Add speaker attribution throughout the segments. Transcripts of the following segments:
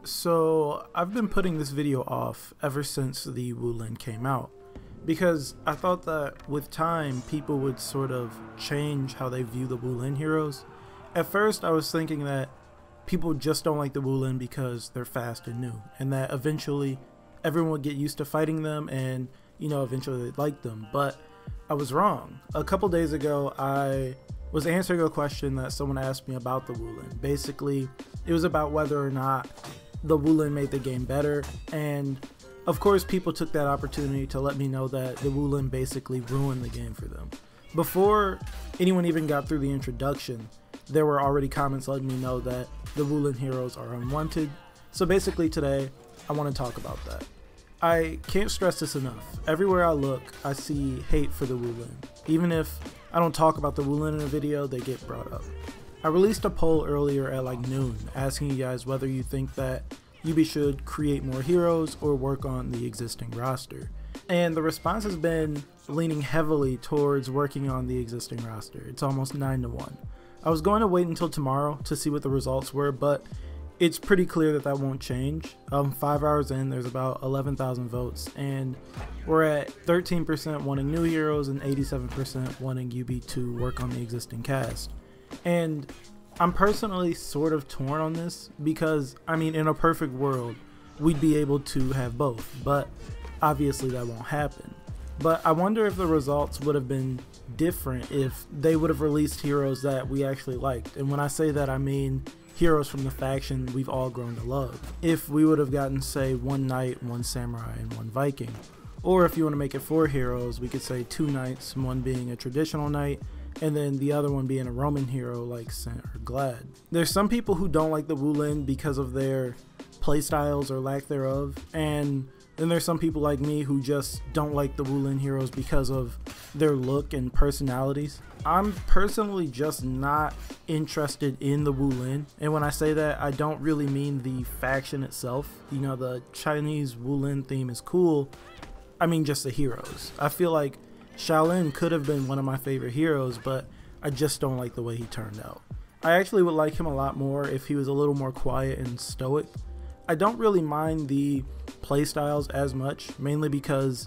Speaker 1: So I've been putting this video off ever since the Wu Lin came out because I thought that with time people would sort of change how they view the Wu Lin heroes. At first I was thinking that people just don't like the Wu Lin because they're fast and new, and that eventually everyone would get used to fighting them and eventually they'd like them. But I was wrong. A couple days ago I was answering a question that someone asked me about the Wu Lin. Basically it was about whether or not the Wu Lin made the game better, and of course people took that opportunity to let me know that the Wu Lin basically ruined the game for them. Before anyone even got through the introduction, there were already comments letting me know that the Wu Lin heroes are unwanted. So basically today I want to talk about that. I can't stress this enough. Everywhere I look I see hate for the Wu Lin. Even if I don't talk about the Wu Lin in a video, they get brought up. I released a poll earlier at like noon asking you guys whether you think that Ubi should create more heroes or work on the existing roster. And the response has been leaning heavily towards working on the existing roster. It's almost 9-1. I was going to wait until tomorrow to see what the results were, but it's pretty clear that that won't change. 5 hours in, there's about 11,000 votes, and we're at 13% wanting new heroes and 87% wanting UB to work on the existing cast. And I'm personally sort of torn on this because, I mean, in a perfect world, we'd be able to have both, but obviously that won't happen. But I wonder if the results would have been different if they would have released heroes that we actually liked. And when I say that, I mean heroes from the faction we've all grown to love. If we would have gotten, say, 1 knight, 1 samurai, and 1 viking. Or if you want to make it 4 heroes, we could say 2 knights, 1 being a traditional knight, and then the other one being a Roman hero like Sent or Glad. There's some people who don't like the Wu Lin because of their playstyles or lack thereof, and then there's some people like me who just don't like the Wu Lin heroes because of their look and personalities. I'm personally just not interested in the Wu Lin, and when I say that, I don't really mean the faction itself. The Chinese Wu Lin theme is cool. I mean just the heroes. I feel like Shaolin could have been one of my favorite heroes, but I just don't like the way he turned out. I actually would like him a lot more if he was a little more quiet and stoic. I don't really mind the playstyles as much, mainly because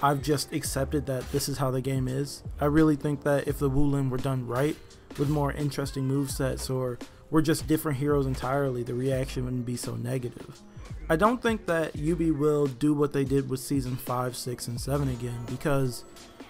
Speaker 1: I've just accepted that this is how the game is. I really think that if the Wu Lin were done right, with more interesting movesets, or were just different heroes entirely, the reaction wouldn't be so negative. I don't think that Ubi will do what they did with Season 5, 6, and 7 again, because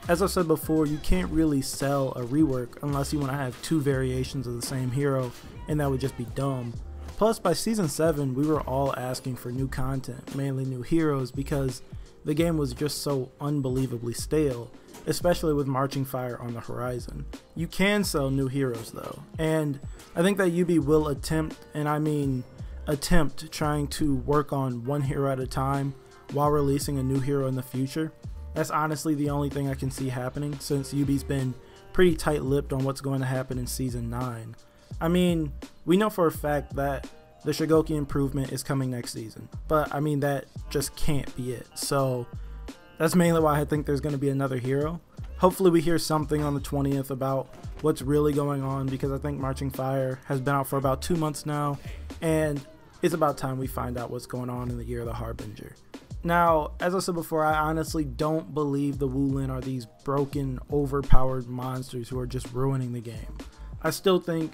Speaker 1: as I said before, you can't really sell a rework unless you want to have 2 variations of the same hero, and that would just be dumb. Plus, by Season 7, we were all asking for new content, mainly new heroes, because the game was just so unbelievably stale, especially with Marching Fire on the horizon. You can sell new heroes though, and I think that Ubi will attempt, and I mean attempt, trying to work on 1 hero at a time while releasing a new hero in the future. That's honestly the only thing I can see happening, since Ubi's been pretty tight-lipped on what's going to happen in Season 9. I mean, we know for a fact that the Shigoki improvement is coming next season, but I mean that just can't be it. So that's mainly why I think there's going to be another hero. Hopefully we hear something on the 20th about what's really going on, because I think Marching Fire has been out for about 2 months now, and it's about time we find out what's going on in the Year of the Harbinger. Now, as I said before, I honestly don't believe the Wu Lin are these broken, overpowered monsters who are just ruining the game. I still think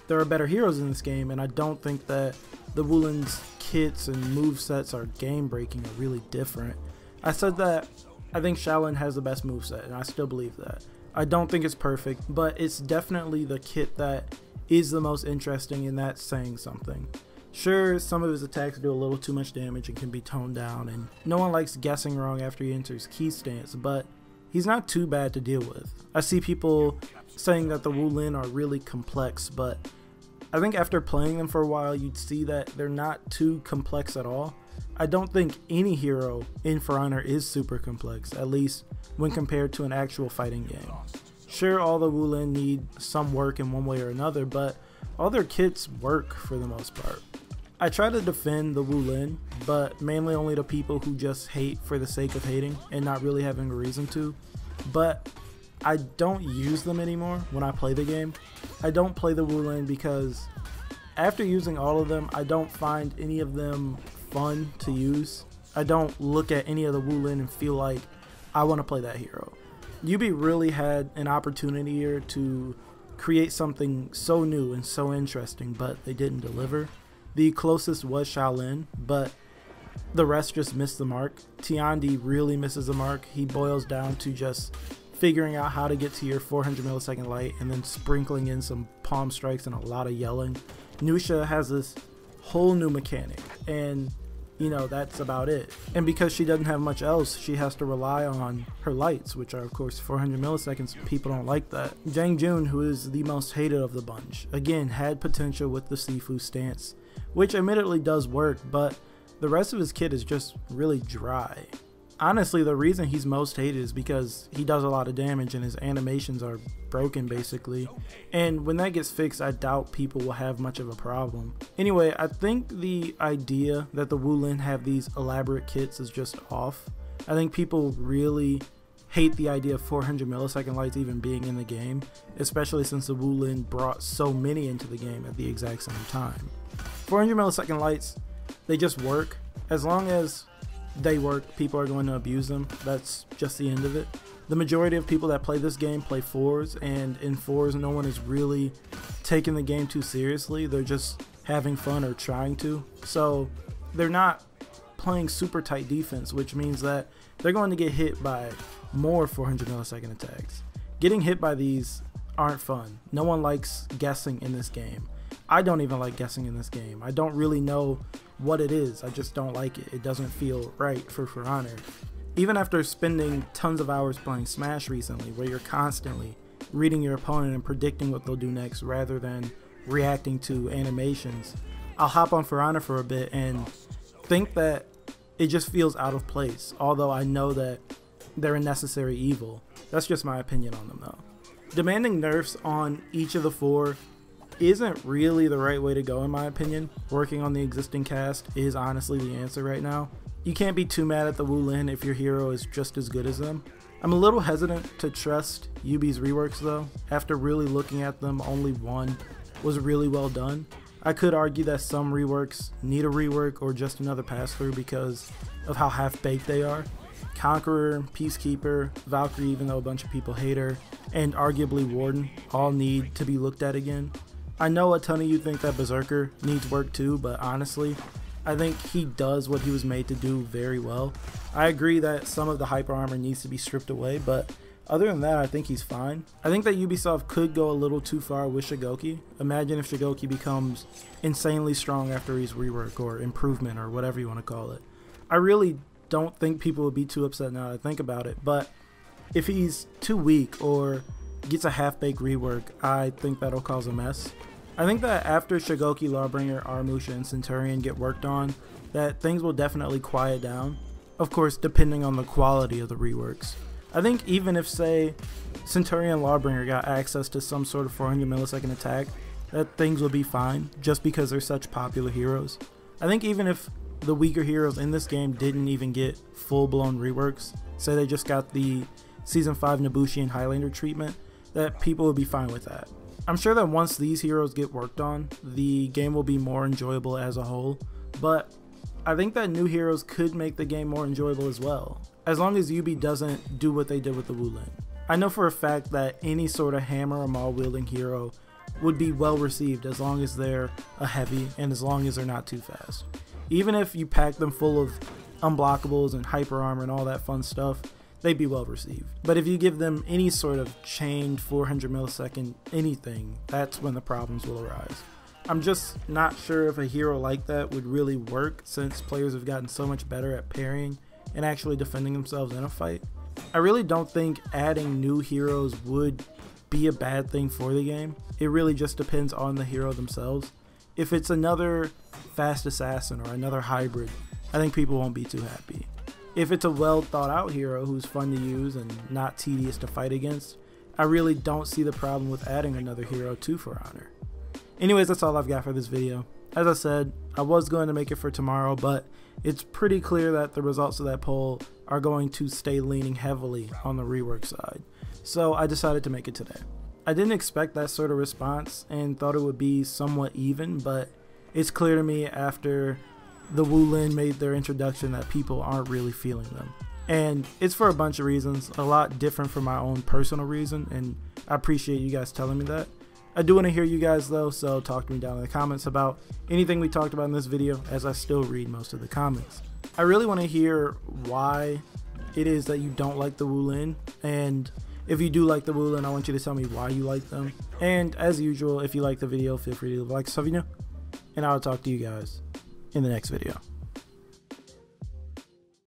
Speaker 1: there are better heroes in this game, and I don't think that the Wu Lin's kits and movesets are game-breaking or really different. I said that I think Shaolin has the best moveset, and I still believe that. I don't think it's perfect, but it's definitely the kit that is the most interesting, and that's saying something. Sure, some of his attacks do a little too much damage and can be toned down, and no one likes guessing wrong after he enters key stance, but he's not too bad to deal with. I see people saying that the Wu Lin are really complex, but I think after playing them for a while, you'd see that they're not too complex at all. I don't think any hero in For Honor is super complex, at least when compared to an actual fighting game. Sure, all the Wu Lin need some work in one way or another, but all their kits work for the most part. I try to defend the Wu Lin, but mainly only to people who just hate for the sake of hating and not really having a reason to. But I don't use them anymore when I play the game. I don't play the Wu Lin because after using all of them, I don't find any of them fun to use. I don't look at any of the Wu Lin and feel like I want to play that hero. UB really had an opportunity here to create something so new and so interesting, but they didn't deliver. The closest was Shaolin, but the rest just missed the mark. Tiandi really misses the mark. He boils down to just figuring out how to get to your 400 millisecond light and then sprinkling in some palm strikes and a lot of yelling. Nusha has this whole new mechanic, and you know, that's about it. And because she doesn't have much else, she has to rely on her lights, which are of course 400 milliseconds. People don't like that. Jang Jun, who is the most hated of the bunch, again had potential with the Sifu stance, which admittedly does work, but the rest of his kit is just really dry. Honestly, the reason he's most hated is because he does a lot of damage and his animations are broken basically. And when that gets fixed, I doubt people will have much of a problem. Anyway, I think the idea that the Wu Lin have these elaborate kits is just off. I think people really hate the idea of 400 millisecond lights even being in the game, especially since the Wu Lin brought so many into the game at the exact same time. 400 millisecond lights, they just work. As long as they work, people are going to abuse them. That's just the end of it. The majority of people that play this game play 4s, and in 4s no one is really taking the game too seriously. They're just having fun or trying to. So they're not playing super tight defense, which means that they're going to get hit by more 400 millisecond attacks. Getting hit by these aren't fun. No one likes guessing in this game. I don't even like guessing in this game. I don't really know what it is. I just don't like it. It doesn't feel right for Honor. Even after spending tons of hours playing Smash recently, where you're constantly reading your opponent and predicting what they'll do next rather than reacting to animations, I'll hop on For Honor for a bit and think that it just feels out of place, although I know that they're a necessary evil. That's just my opinion on them though. Demanding nerfs on each of the 4 isn't really the right way to go in my opinion. Working on the existing cast is honestly the answer right now. You can't be too mad at the Wu Lin if your hero is just as good as them. I'm a little hesitant to trust UB's reworks though. After really looking at them, only one was really well done. I could argue that some reworks need a rework or just another pass through because of how half-baked they are. Conqueror, Peacekeeper, Valkyrie, even though a bunch of people hate her, and arguably Warden all need to be looked at again. I know a ton of you think that Berserker needs work too, but honestly, I think he does what he was made to do very well. I agree that some of the hyper armor needs to be stripped away, but other than that, I think he's fine. I think that Ubisoft could go a little too far with Shigoki. Imagine if Shigoki becomes insanely strong after his rework or improvement or whatever you want to call it. I really don't think people would be too upset now that I think about it, but if he's too weak or gets a half-baked rework, I think that'll cause a mess. I think that after Shigoki, Lawbringer, Armusha, and Centurion get worked on, that things will definitely quiet down. Of course, depending on the quality of the reworks. I think even if, say, Centurion and Lawbringer got access to some sort of 400 millisecond attack, that things will be fine, just because they're such popular heroes. I think even if the weaker heroes in this game didn't even get full-blown reworks, say they just got the Season 5 Nobushi and Highlander treatment, that people would be fine with that. I'm sure that once these heroes get worked on, the game will be more enjoyable as a whole, but I think that new heroes could make the game more enjoyable as well, as long as UB doesn't do what they did with the Wu Lin. I know for a fact that any sort of hammer or maul wielding hero would be well received as long as they're a heavy and as long as they're not too fast. Even if you pack them full of unblockables and hyper armor and all that fun stuff, they'd be well received. But if you give them any sort of chained 400 millisecond anything, that's when the problems will arise. I'm just not sure if a hero like that would really work since players have gotten so much better at parrying and actually defending themselves in a fight. I really don't think adding new heroes would be a bad thing for the game. It really just depends on the hero themselves. If it's another fast assassin or another hybrid, I think people won't be too happy. If it's a well thought out hero who's fun to use and not tedious to fight against, I really don't see the problem with adding another hero to For Honor. Anyways, that's all I've got for this video. As I said, I was going to make it for tomorrow, but it's pretty clear that the results of that poll are going to stay leaning heavily on the rework side. So I decided to make it today. I didn't expect that sort of response and thought it would be somewhat even, but it's clear to me after the Wu Lin made their introduction that people aren't really feeling them. And it's for a bunch of reasons, a lot different from my own personal reason, and I appreciate you guys telling me that. I do want to hear you guys though, so talk to me down in the comments about anything we talked about in this video, as I still read most of the comments. I really want to hear why it is that you don't like the Wu Lin, and if you do like the Wu Lin, I want you to tell me why you like them. And as usual, if you like the video, feel free to leave a like, and I'll talk to you guys in the next video.